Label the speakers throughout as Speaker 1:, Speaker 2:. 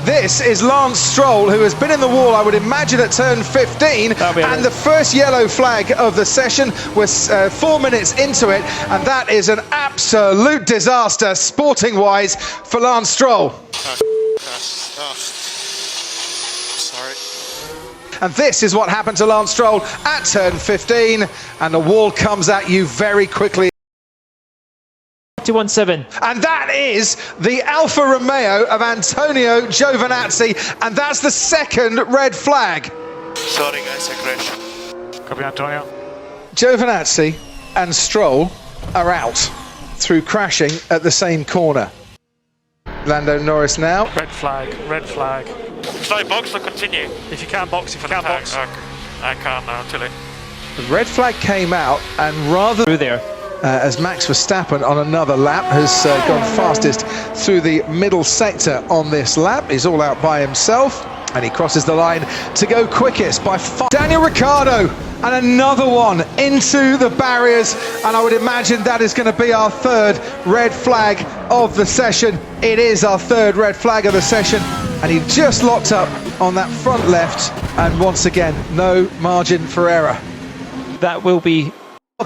Speaker 1: This is Lance Stroll, who has been in the wall, I would imagine, at turn 15. And the first yellow flag of the session was 4 minutes into it. And that is an absolute disaster, sporting-wise, for Lance Stroll.
Speaker 2: Sorry.
Speaker 1: And this is what happened to Lance Stroll at turn 15. And the wall comes at you very quickly.
Speaker 3: 41.7.
Speaker 1: And that is the Alfa Romeo of Antonio Giovinazzi, and that's the second red flag.
Speaker 2: Sorry guys, I crashed.
Speaker 4: Copy, Antonio.
Speaker 1: Giovinazzi and Stroll are out through crashing at the same corner. Lando Norris now.
Speaker 4: Red flag, red flag.
Speaker 2: Should I box or continue?
Speaker 4: If you can box, if you can box.
Speaker 2: Okay. I can't now, too late.
Speaker 1: The red flag came out, and rather
Speaker 3: Through there.
Speaker 1: as Max Verstappen on another lap has gone fastest through the middle sector on this lap. He's all out by himself, and he crosses the line to go quickest by far. Daniel Ricciardo, and another one into the barriers, and I would imagine that is going to be our third red flag of the session. It is our third red flag of the session, and he just locked up on that front left, and once again, no margin for error.
Speaker 3: That will be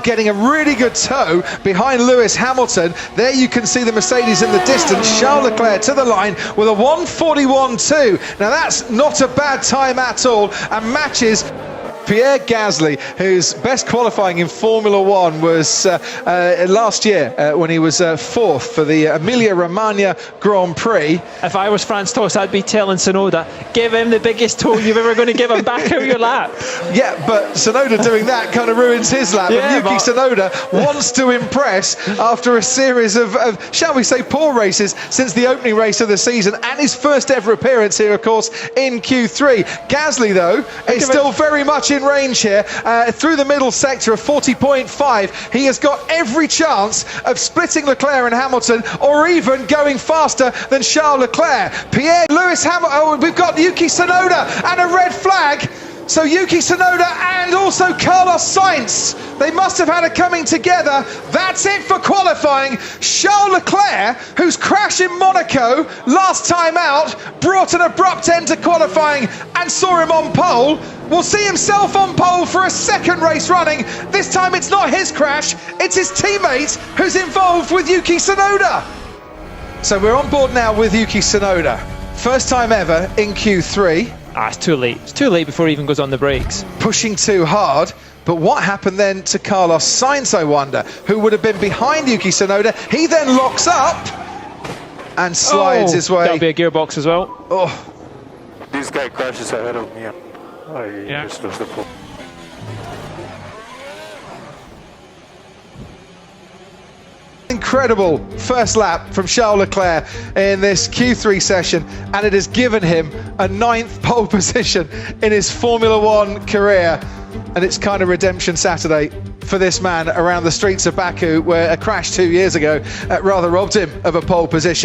Speaker 1: Getting a really good tow behind Lewis Hamilton. There you can see the Mercedes in the distance. Charles Leclerc to the line with a 1:41.2. Now that's not a bad time at all, and matches Pierre Gasly, whose best qualifying in Formula One was last year when he was fourth for the Emilia-Romagna Grand Prix.
Speaker 3: If I was Franz Tost, I'd be telling Tsunoda, give him the biggest tow you're ever going to give him back out your lap.
Speaker 1: Yeah, but Tsunoda doing that kind of ruins his lap.
Speaker 3: Yeah,
Speaker 1: and Yuki Tsunoda wants to impress after a series of, shall we say, poor races since the opening race of the season, and his first ever appearance here, of course, in Q3. Gasly, though, is still very much in range here through the middle sector of 40.5. He has got every chance of splitting Leclerc and Hamilton, or even going faster than Charles Leclerc. Lewis Hamilton, we've got Yuki Tsunoda and a red flag. So Yuki Tsunoda and also Carlos Sainz, they must have had it coming together. That's it for qualifying. Charles Leclerc, whose crash in Monaco last time out brought an abrupt end to qualifying and saw him on pole, will see himself on pole for a second race running. This time it's not his crash, it's his teammate who's involved with Yuki Tsunoda. So we're on board now with Yuki Tsunoda. First time ever in Q3.
Speaker 3: It's too late. It's too late before he even goes on the brakes.
Speaker 1: Pushing too hard. But what happened then to Carlos Sainz, I wonder, who would have been behind Yuki Tsunoda? He then locks up and slides his way.
Speaker 3: That'll be a gearbox as well.
Speaker 1: Oh.
Speaker 5: This guy crashes ahead of me. I just lost the pole.
Speaker 1: Incredible first lap from Charles Leclerc in this Q3 session, and it has given him a 9th pole position in his Formula One career. And it's kind of redemption Saturday for this man around the streets of Baku, where a crash 2 years ago rather robbed him of a pole position.